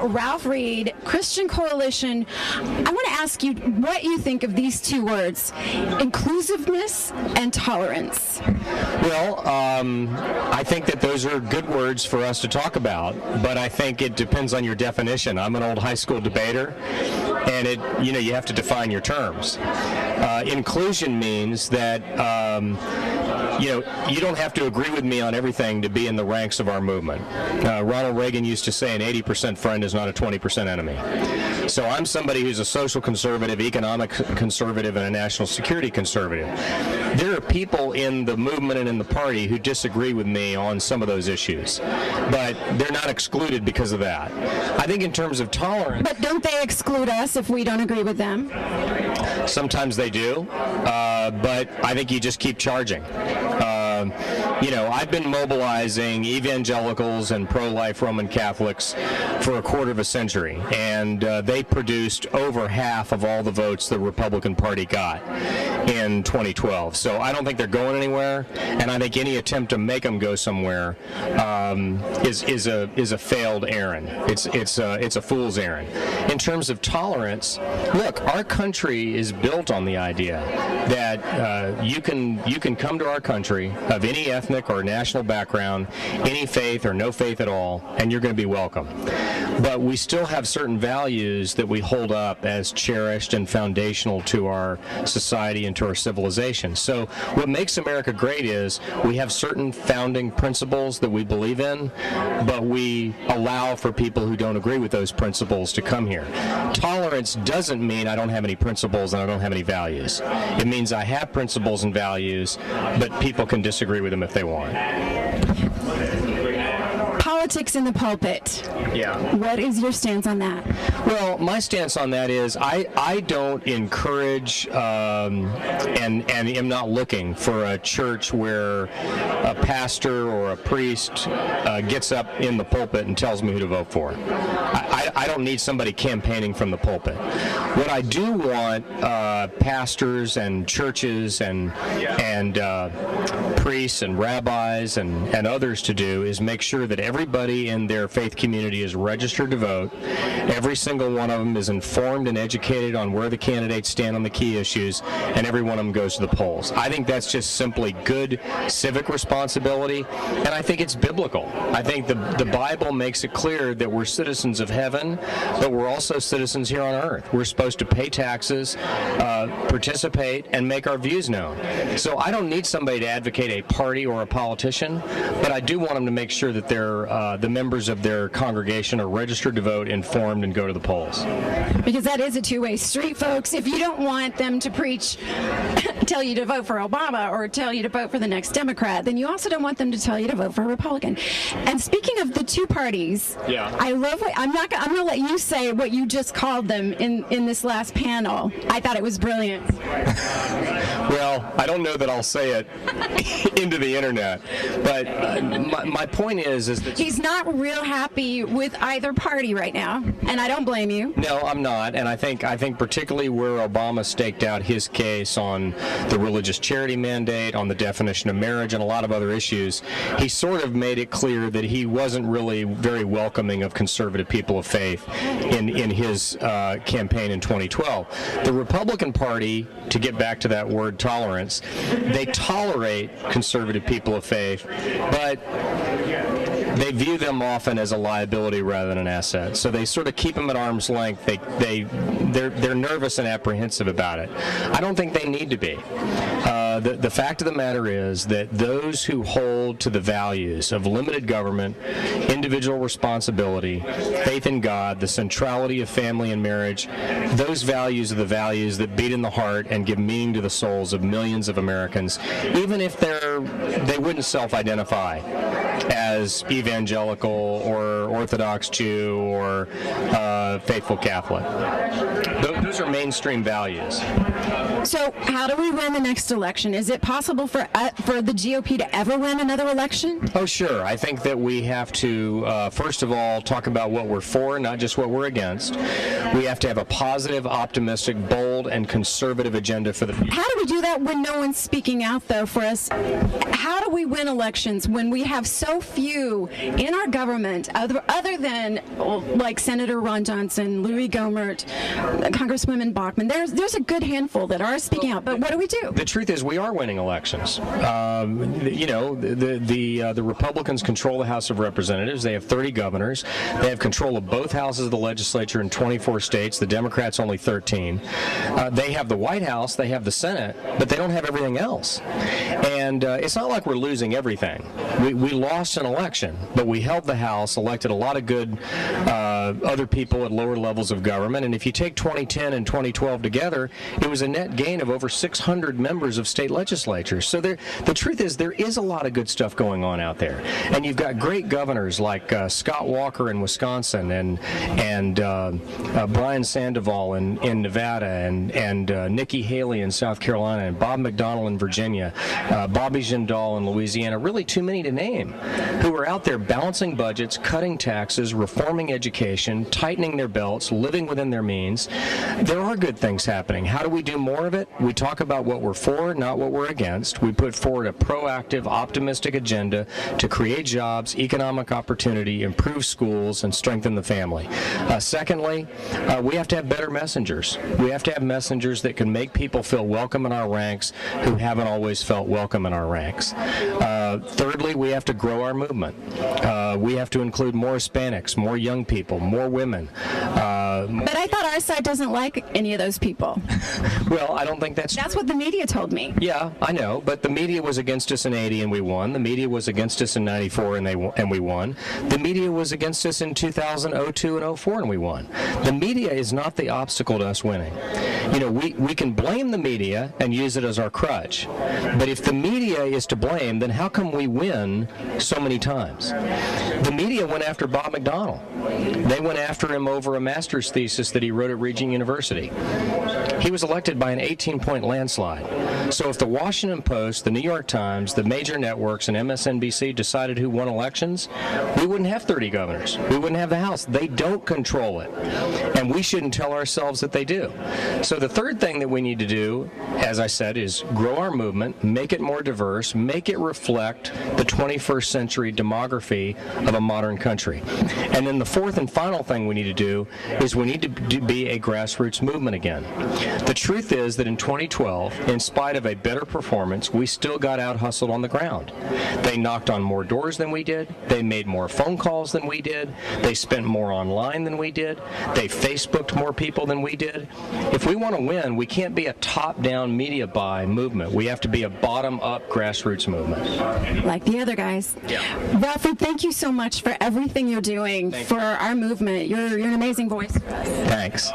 Ralph Reed, Christian Coalition. I want to ask you what you think of these two words, inclusiveness and tolerance. Well, I think that those are good words for us to talk about, but I think it depends on your definition. I'm an old high school debater, and you have to define your terms. Inclusion means that you don't have to agree with me on everything to be in the ranks of our movement. Ronald Reagan used to say an 80% friend is not a 20% enemy. So I'm somebody who's a social conservative, economic conservative, and a national security conservative. There are people in the movement and in the party who disagree with me on some of those issues, but they're not excluded because of that. I think in terms of tolerance... But don't they exclude us if we don't agree with them? Sometimes they do, but I think you just keep charging. I've been mobilizing evangelicals and pro-life Roman Catholics for a quarter of a century, and they produced over half of all the votes the Republican Party got in 2012. So I don't think they're going anywhere, and I think any attempt to make them go somewhere is a failed errand. It's a fool's errand. In terms of tolerance, look, our country is built on the idea that you can come to our country of any ethnic or national background, any faith or no faith at all, and you're going to be welcome. But we still have certain values that we hold up as cherished and foundational to our society and to our civilization. So what makes America great is we have certain founding principles that we believe in, but we allow for people who don't agree with those principles to come here. Tolerance doesn't mean I don't have any principles and I don't have any values. It means I have principles and values, but people can disagree with them if they want. Politics in the pulpit. Yeah. What is your stance on that? Well, my stance on that is I don't encourage and am not looking for a church where a pastor or a priest gets up in the pulpit and tells me who to vote for. I don't need somebody campaigning from the pulpit. What I do want pastors and churches and priests and rabbis and others to do is make sure that everybody in their faith community is registered to vote. Every single one of them is informed and educated on where the candidates stand on the key issues, and every one of them goes to the polls. I think that's just simply good civic responsibility, and I think it's biblical. I think the Bible makes it clear that we're citizens of heaven, but we're also citizens here on earth. We're supposed to pay taxes, participate, and make our views known. So I don't need somebody to advocate a party or a politician, but I do want them to make sure that the members of their congregation are registered to vote, informed, and go to the polls. Because that is a two-way street, folks. If you don't want them to preach, tell you to vote for Obama or tell you to vote for the next Democrat, then you also don't want them to tell you to vote for a Republican. And speaking of the two parties, yeah. I love what I'm going to let you say what you just called them in this last panel. I thought it was brilliant. Well, I don't know that I'll say it into the internet, but my point is that he's not real happy with either party right now, and I don't blame you. No, I'm not, and I think particularly where Obama staked out his case on the religious charity mandate, on the definition of marriage, and a lot of other issues, he sort of made it clear that he wasn't really very welcoming of conservative people of faith in his campaign in 2012. The Republican Party, to get back to that word tolerance, they tolerate conservative people of faith, but they view them often as a liability rather than an asset. So they sort of keep them at arm's length. They're nervous and apprehensive about it. I don't think they need to be. The fact of the matter is that those who hold to the values of limited government, individual responsibility, faith in God, the centrality of family and marriage, those values are the values that beat in the heart and give meaning to the souls of millions of Americans, even if they wouldn't self-identify as evangelical or Orthodox Jew or faithful Catholic. Those are mainstream values. So how do we win the next election? Is it possible for the GOP to ever win another election? Oh, sure. I think that we have to, first of all, talk about what we're for, not just what we're against. We have to have a positive, optimistic, bold, and conservative agenda for the future. How do we do that when no one's speaking out, though, for us? How do we win elections when we have so few in our government, other than like Senator Ron Johnson, Louis Gohmert, Congresswoman Bachmann. There's a good handful that are speaking out, but what do we do? The truth is, we are winning elections. The Republicans control the House of Representatives. They have 30 governors. They have control of both houses of the legislature in 24 states. The Democrats only 13. They have the White House. They have the Senate, but they don't have everything else. And it's not like we're losing everything. We lost an election, but we held the House, elected a lot of good other people at lower levels of government. And if you take 2010 and 2012 together, it was a net gain of over 600 members of state legislatures. So the truth is, there is a lot of good stuff going on out there. And you've got great governors like Scott Walker in Wisconsin and Brian Sandoval in Nevada and Nikki Haley in South Carolina and Bob McDonnell in Virginia, Bobby Jindal in Louisiana, really too many to name, who are out there balancing budgets, cutting taxes, reforming education, tightening their belts, living within their means. There are good things happening. How do we do more of it? We talk about what we're for, not what we're against. We put forward a proactive, optimistic agenda to create jobs, economic opportunity, improve schools, and strengthen the family. Secondly, we have to have better messengers. We have to have messengers that can make people feel welcome in our ranks who haven't always felt welcome in our ranks. Thirdly, we have to grow our movement. We have to include more Hispanics, more young people, more women. But I thought our side doesn't like any of those people. Well, I don't think that's That's what the media told me. Yeah, I know, but the media was against us in 80 and we won. The media was against us in 94 and we won. The media was against us in 2000, 02, and 04 and we won. The media is not the obstacle to us winning. You know, we can blame the media and use it as our crutch. But if the media is to blame, then how come we win so many times? The media went after Bob McDonnell. They went after him over a master's thesis that he wrote at Regent University. He was elected by an 18-point landslide. So if the Washington Post, the New York Times, the major networks, and MSNBC decided who won elections, we wouldn't have 30 governors. We wouldn't have the House. They don't control it. And we shouldn't tell ourselves that they do. So the third thing that we need to do, as I said, is grow our movement, make it more diverse, make it reflect the 21st century demography of a modern country. And then the fourth and final thing we need to do is we need to be a grassroots movement again. The truth is that in 2012, in spite of a better performance, we still got out-hustled on the ground. They knocked on more doors than we did. They made more phone calls than we did. They spent more online than we did. They Facebooked more people than we did. If we want to win, we can't be a top-down media buy movement. We have to be a bottom-up grassroots movement. Like the other guys. Yeah. Ralphie, thank you so much for everything you're doing for our movement. You're an amazing voice. Thanks.